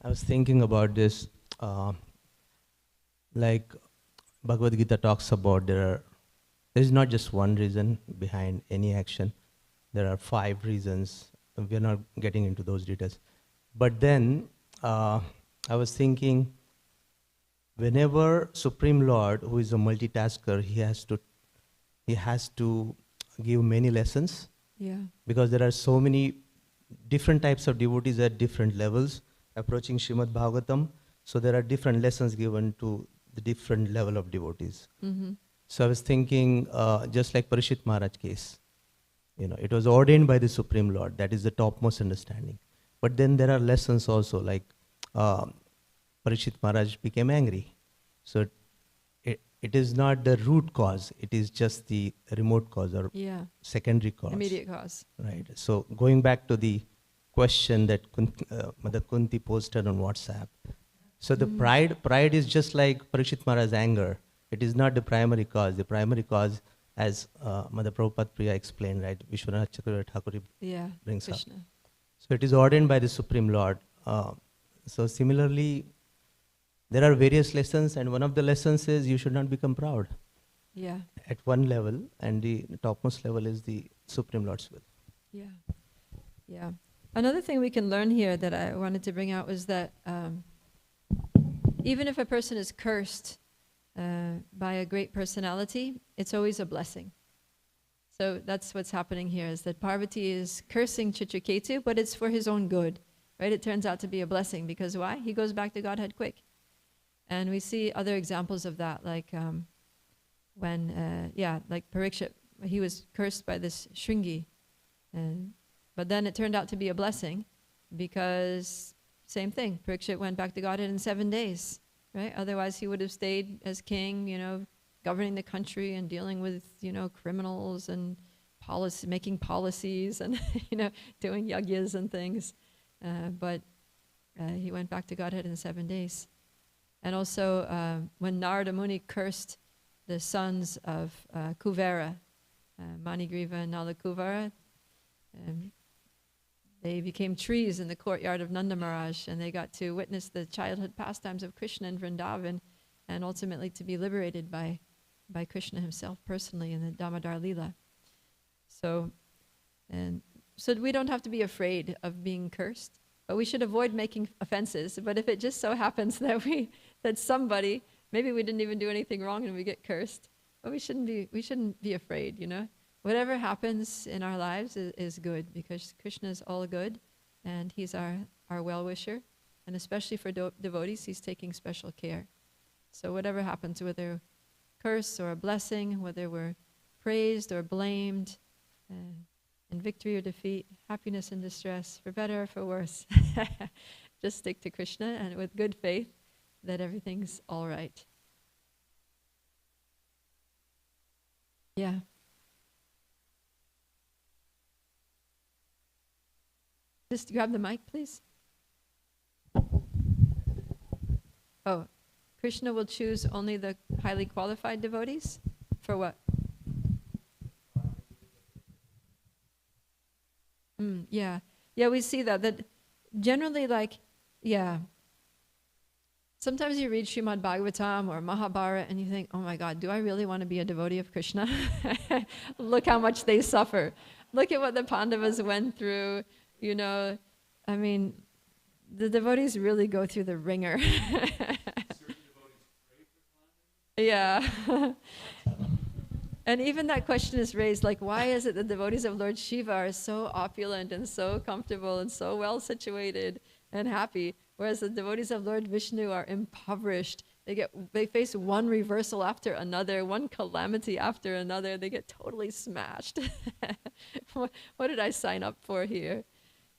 Speaker 12: I was thinking about this, like Bhagavad Gita talks about there is not just one reason behind any action. There are 5 reasons. We're not getting into those details. But then I was thinking, whenever Supreme Lord, who is a multitasker, he has to give many lessons.
Speaker 1: Yeah.
Speaker 12: Because there are so many different types of devotees at different levels approaching Srimad Bhagavatam. So there are different lessons given to the different level of devotees.
Speaker 1: Mm-hmm.
Speaker 12: So I was thinking, just like Parishit Maharaj case, it was ordained by the Supreme Lord. That is the topmost understanding. But then there are lessons also, like Parishit Maharaj became angry. So it is not the root cause, it is just the remote cause or secondary cause.
Speaker 1: Immediate cause.
Speaker 12: Right. So going back to the question that Mother Kunti posted on WhatsApp. So the pride is just like Parishit Maharaj's anger. It is not the primary cause. The primary cause, as Mother Prabhupada Priya explained, right, Vishwanath Chakravarti Thakur brings
Speaker 1: Krishna.
Speaker 12: up. So it is ordained by the Supreme Lord. So similarly, there are various lessons, and one of the lessons is you should not become proud.
Speaker 1: Yeah.
Speaker 12: At one level, and the topmost level is the Supreme Lord's will.
Speaker 1: Yeah. Yeah. Another thing we can learn here that I wanted to bring out was that even if a person is cursed by a great personality, it's always a blessing. So that's what's happening here, is that Parvati is cursing Citraketu, but it's for his own good, right? It turns out to be a blessing, because why? He goes back to Godhead quick. And we see other examples of that, like when, like Parikshit, he was cursed by this Shringi. But then it turned out to be a blessing, because same thing, Parikshit went back to Godhead in 7 days, right? Otherwise he would have stayed as king, governing the country and dealing with, criminals and making policies and, doing yagyas and things. But he went back to Godhead in 7 days. And also when Narada Muni cursed the sons of Kuvera, Manigriva and Nalakuvara. They became trees in the courtyard of Nanda Maharaj, and they got to witness the childhood pastimes of Krishna in Vrindavan, and ultimately to be liberated by Krishna himself personally in the Damodar Leela. So we don't have to be afraid of being cursed, but we should avoid making offenses. But if it just so happens that somebody, maybe we didn't even do anything wrong and we get cursed, but we shouldn't be afraid, you know. Whatever happens in our lives is good, because Krishna is all good, and he's our well-wisher, and especially for devotees, he's taking special care. So whatever happens, whether curse or a blessing, whether we're praised or blamed, in victory or defeat, happiness and distress, for better or for worse, just stick to Krishna, and with good faith that everything's all right. Yeah. Just grab the mic, please. Oh, Krishna will choose only the highly qualified devotees? For what? Yeah. Yeah, we see that generally, sometimes you read Srimad Bhagavatam or Mahabharata and you think, oh my God, do I really want to be a devotee of Krishna? Look how much they suffer. Look at what the Pandavas went through. You know, I mean, the devotees really go through the ringer. Yeah. And even that question is raised, like, why is it the devotees of Lord Shiva are so opulent and so comfortable and so well situated and happy, whereas the devotees of Lord Vishnu are impoverished? They face one reversal after another, one calamity after another. They get totally smashed. What did I sign up for here?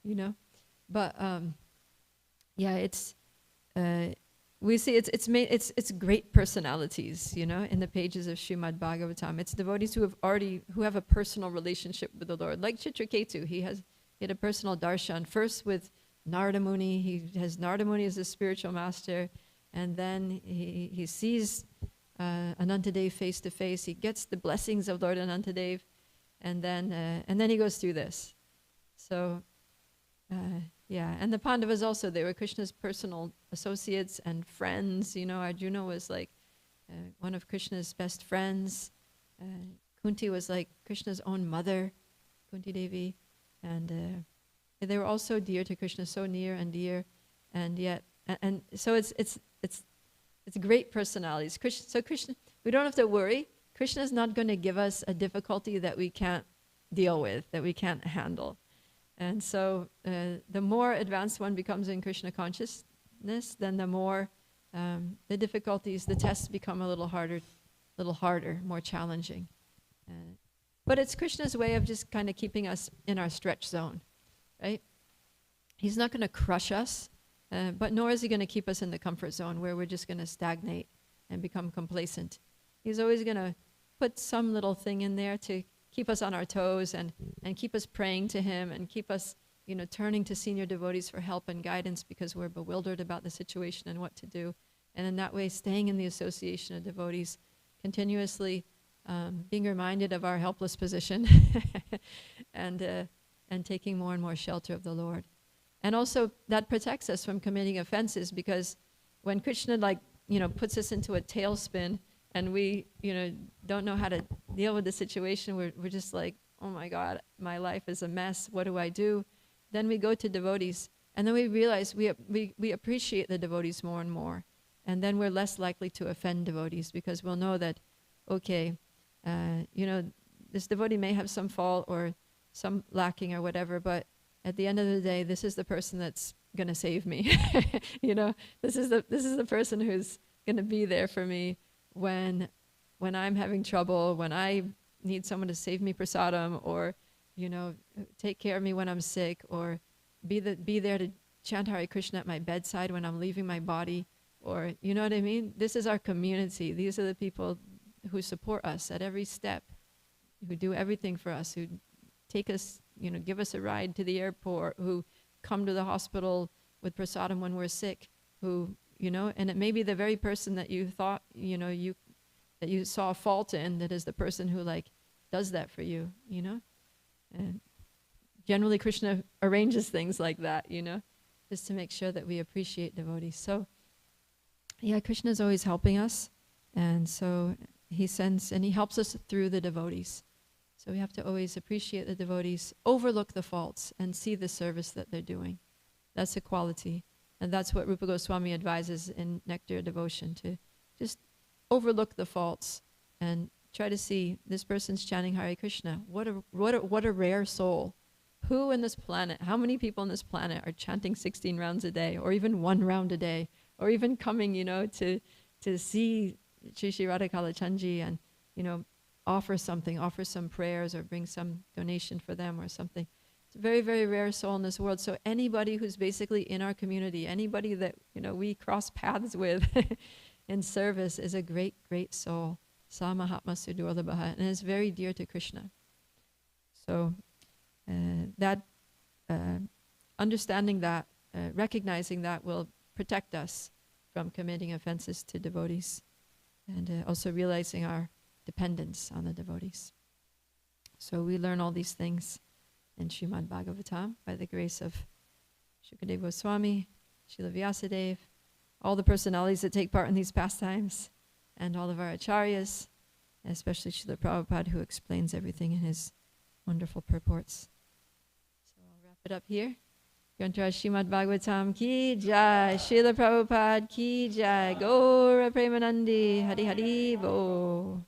Speaker 1: You know, but we see it's great personalities, you know, in the pages of Srimad Bhagavatam. It's devotees who have a personal relationship with the Lord, like Citraketu. He had a personal darshan first with Narada Muni. He has Narada Muni as his spiritual master, and then he sees Anantadev face to face. He gets the blessings of Lord Anantadev, and then he goes through this. So. And the Pandavas also, they were Krishna's personal associates and friends. You know, Arjuna was like one of Krishna's best friends. Kunti was like Krishna's own mother, Kunti Devi. And they were all so dear to Krishna, so near and dear. And yet, and so it's great personalities. So Krishna, we don't have to worry. Krishna's not going to give us a difficulty that we can't deal with, that we can't handle. And so the more advanced one becomes in Krishna consciousness, then the more the difficulties, the tests become a little harder, more challenging. But it's Krishna's way of just kind of keeping us in our stretch zone, right? He's not going to crush us, but nor is he going to keep us in the comfort zone where we're just going to stagnate and become complacent. He's always going to put some little thing in there to keep us on our toes and keep us praying to him and keep us, you know, turning to senior devotees for help and guidance because we're bewildered about the situation and what to do. And in that way, staying in the association of devotees, continuously being reminded of our helpless position and taking more and more shelter of the Lord. And also that protects us from committing offenses, because when Krishna puts us into a tailspin and we, don't know how to deal with the situation, we're just like, oh my God, my life is a mess, what do I do? Then we go to devotees, and then we realize we appreciate the devotees more and more. And then we're less likely to offend devotees, because we'll know that, okay, this devotee may have some fault or some lacking or whatever, but at the end of the day, this is the person that's gonna save me. This is the person who's gonna be there for me when I'm having trouble, when I need someone to save me prasadam, or take care of me when I'm sick, or be there to chant Hare Krishna at my bedside when I'm leaving my body, or you know what I mean? This is our community. These are the people who support us at every step, who do everything for us, who take us, give us a ride to the airport, who come to the hospital with prasadam when we're sick, who, and it may be the very person that you thought, that you saw a fault in, that is the person who does that for you, you know? And generally Krishna arranges things like that, you know, just to make sure that we appreciate devotees. So, yeah, Krishna is always helping us, and so he sends and he helps us through the devotees. So we have to always appreciate the devotees, overlook the faults, and see the service that they're doing. That's a quality. And that's what Rupa Goswami advises in Nectar Devotion, to just overlook the faults and try to see this person's chanting Hare Krishna. What a rare soul. Who in this planet, how many people on this planet are chanting 16 rounds a day, or even 1 round a day, or even coming, you know, to see Shri Shri Radhakala Chanji and, you know, offer some prayers or bring some donation for them or something. It's a very, very rare soul in this world. So anybody who's basically in our community, anybody that, you know, we cross paths with in service is a great, great soul. Sa Mahatma Sudurlabha, and is very dear to Krishna. So understanding that, recognizing that will protect us from committing offenses to devotees, and also realizing our dependence on the devotees. So we learn all these things in Srimad Bhagavatam by the grace of Shukadeva Goswami, Srila Vyasadeva, all the personalities that take part in these pastimes, and all of our acharyas, especially Srila Prabhupada, who explains everything in his wonderful purports. So I'll wrap it up here. Grantaraj Srimad Bhagavatam ki jai, Srila Prabhupada ki jai, Gaura Premanandi, Hari Hari Bo.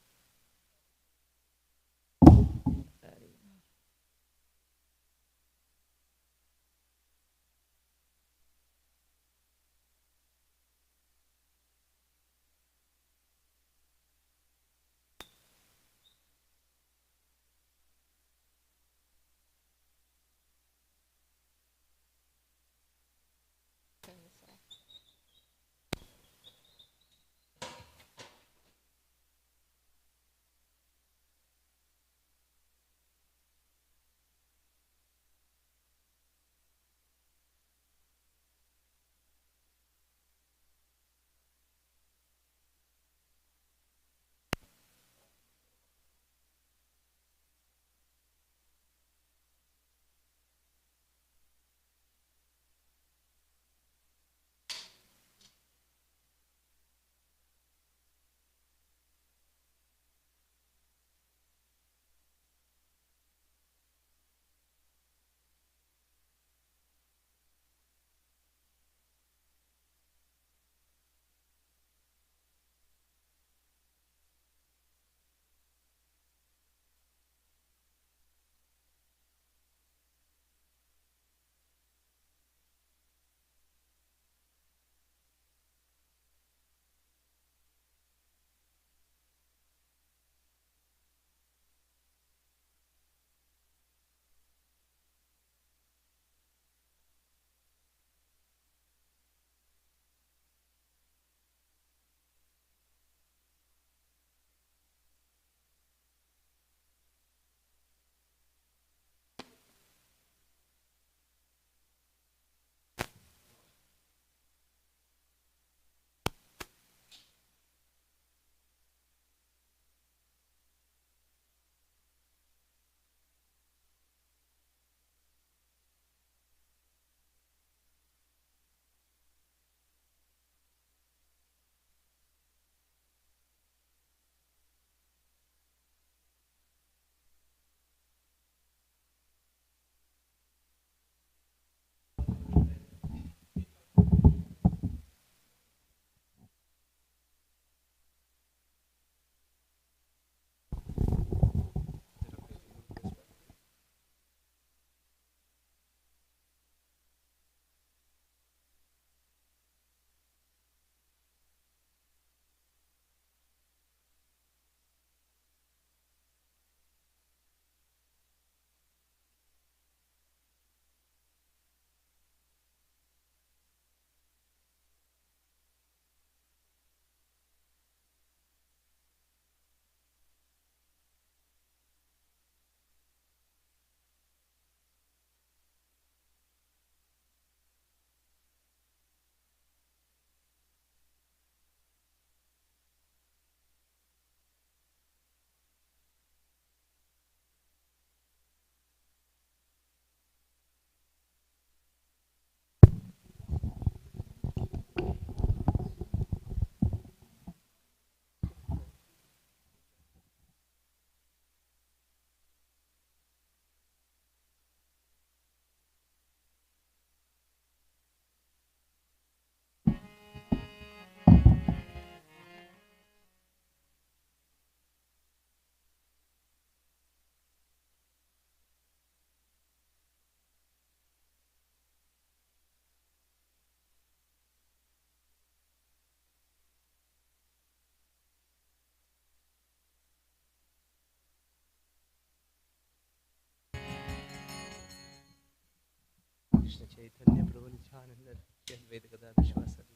Speaker 12: Krishna Chaitanya Prabhu Nityananda Shri Advaita Gadadhar Shivasadi.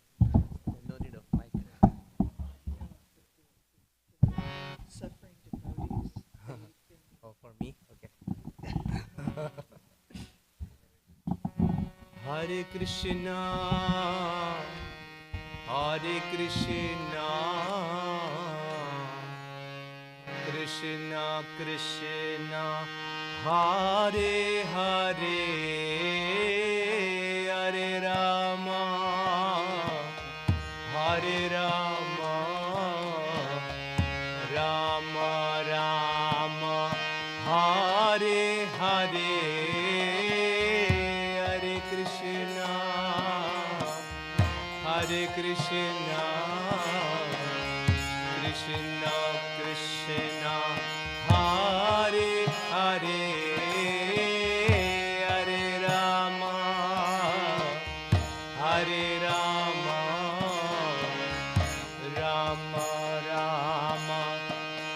Speaker 12: No need of mic.
Speaker 3: Suffering devotees.
Speaker 12: Oh, for me? Okay. Hare Krishna, Hare Krishna, Krishna Krishna, Hare Hare, Hare Rama, Hare Rama, Rama Rama, Hare Hare, Hare Krishna, Hare Krishna, Krishna Krishna, Hare Hare, Hare Rama, Hare Rama, Rama Rama,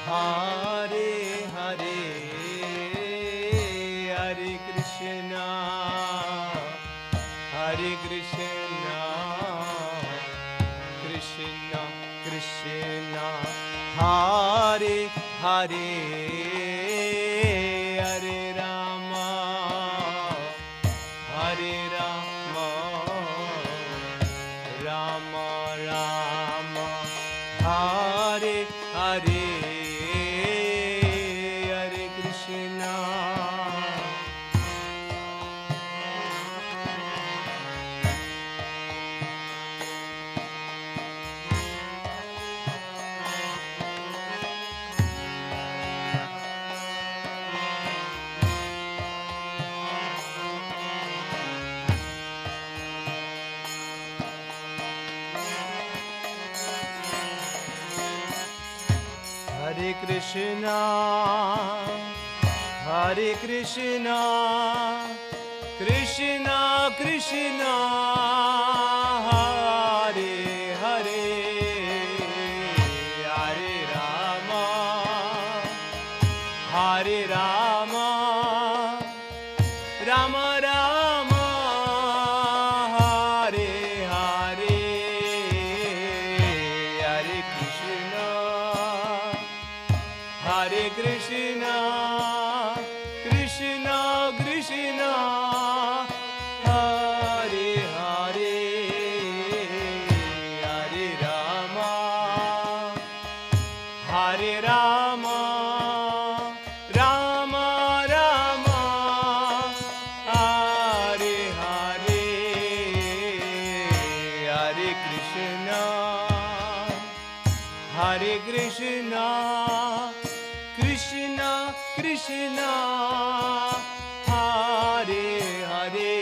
Speaker 12: Hare Hare, Hare Krishna, Hare Krishna, Krishna Krishna, Hare Hare, Hare Rama, Hare Rama, Rama Rama, Hare Hare, Hare Krishna. Hare Krishna, Hare Krishna, Krishna Krishna, Hare Hare, Hare Rama, Hare Rama, Rama Rama, Hare Hare, Hare Krishna, Hare Krishna, Krishna Krishna, Hare Hare, Hare Rama, Hare Rama, Rama Rama, Hare Hare, Hare Krishna, Hare Krishna, Krishna Krishna, Hare Hare,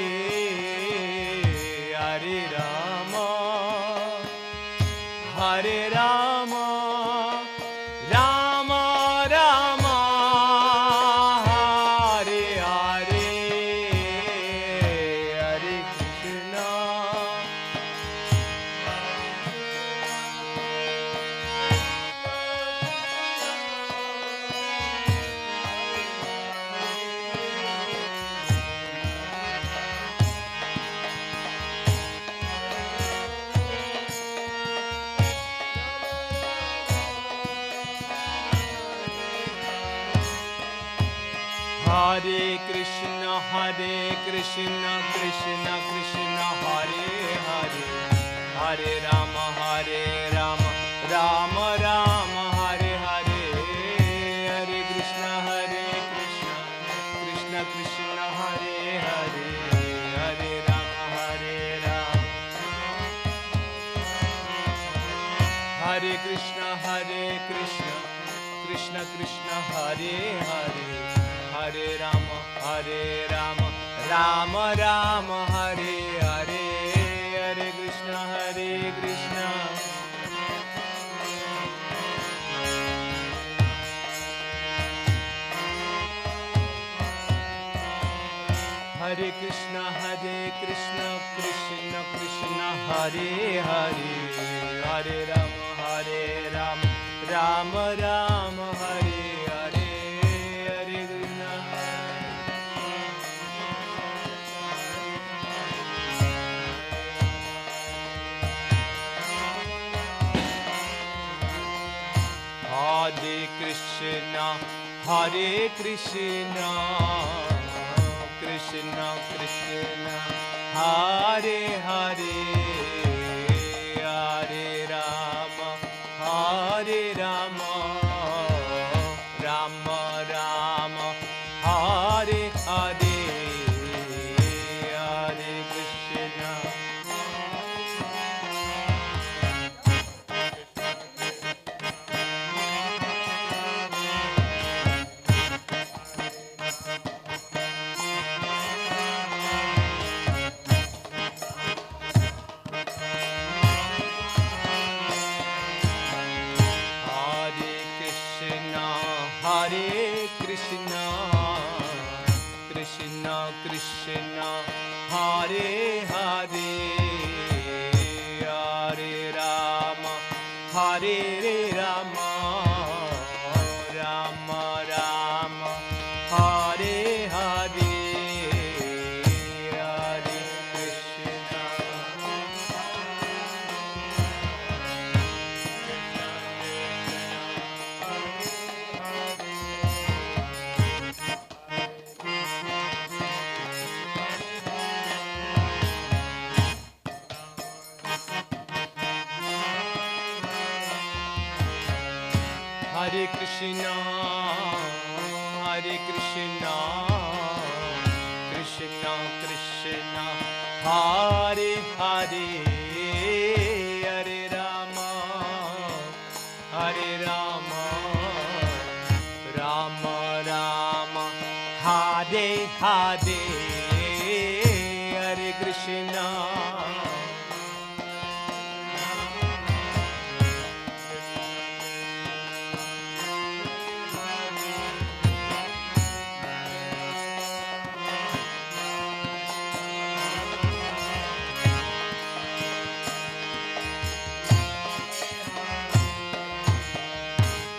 Speaker 12: Hare Rama, Hare Rama, Rama Rama, Hare Hare, Hare Krishna. Hare Krishna, Hare Krishna, Krishna Krishna, Hare Hare, Hare Rama, Hare Rama, Rama Rama, Hare Hare, Hare Krishna, Krishna Krishna, Hare Hare, Hare Rama, Hare Rama, Hare Krishna, Krishna Krishna, Hare Hare, Hare Rama, Rama Rama, Hare Hare, Hare Krishna, Krishna. Hare Krishna, Krishna Krishna, Hare Hare, Hare Rama, Rama Rama, Hare Hare, Hare Krishna.
Speaker 15: Hare Krishna, Krishna Krishna, Hare Hare, Hare Rama, Hare Rama, Rama Rama, Hare Hare, Hare Krishna. Krishna Krishna, Hare Hare, Hare Rama, Hare Rama, Rama Rama, Hare Hare, Hare Krishna. Hare Krishna, Hare Krishna, Krishna Krishna, Hare Hare, Hare Rama, Hare Rama, Rama Rama, Hare Hare, Hare Krishna.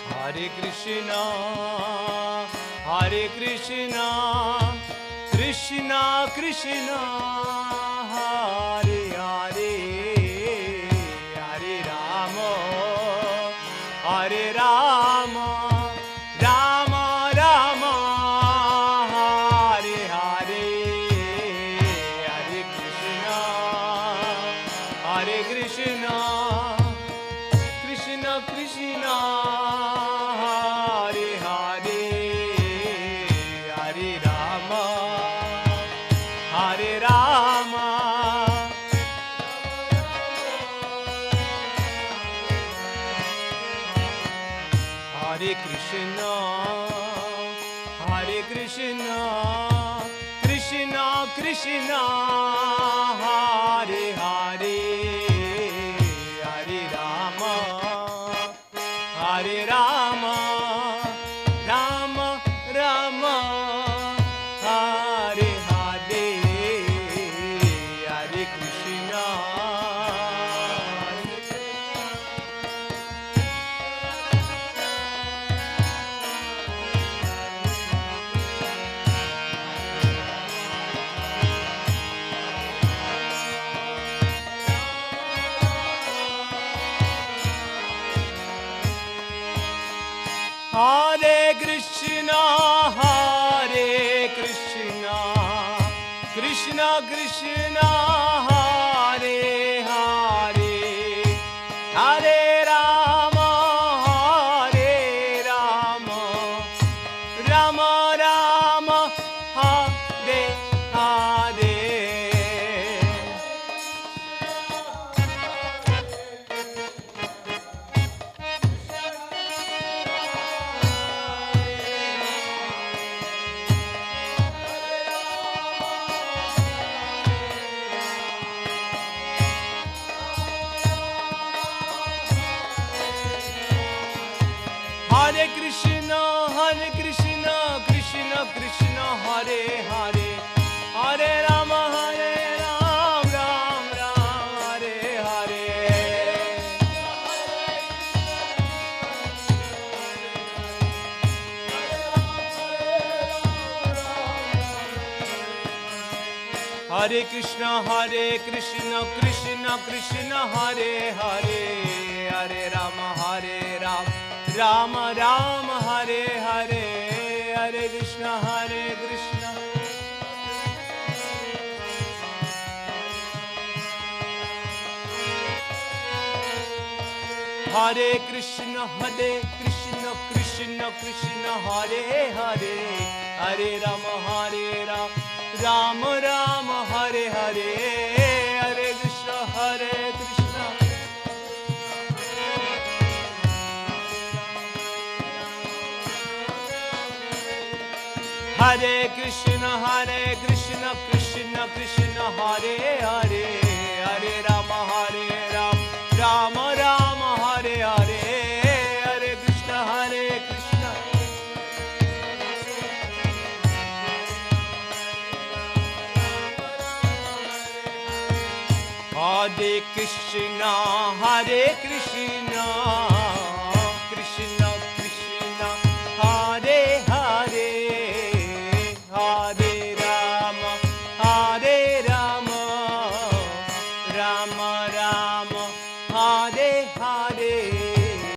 Speaker 15: Hare Krishna, Hare Krishna, Krishna Krishna, Hare Hare, Hare Rama, Hare Rama, Rama Rama, Hare Hare, Hare Krishna, Hare Krishna, Krishna Krishna. Hare Krishna, Hare Krishna, Krishna Krishna, Hare Hare, Hare Rama, Hare Rama, Rama Rama, Hare Hare, Hare Krishna. Hare Krishna, Hare Krishna, Krishna Krishna, Hare Hare, Hare Rama, Hare Rama, Rama Rama, Hare Hare. Hare Krishna, Hare Krishna, Krishna Krishna, Hare Hare, Hare Rama, Hare Ram, Ram Ram, Hare Hare. Hare Krishna, Hare Krishna, Krishna Krishna, Hare Hare, Hare Rama, Hare Ram, Rama Rama, Hare Hare. Hare Krishna, Hare Krishna. Hare Krishna, Krishna Krishna, Hare Hare, Hare Rama, Rama Rama, Hare Hare, Hare Krishna, Hare Krishna. Hare Krishna, Krishna Krishna, Hare Hare, Hare Rama, Rama Rama, Hare Hare, Hare Krishna, Hare Krishna. Hare Krishna, Hare Krishna,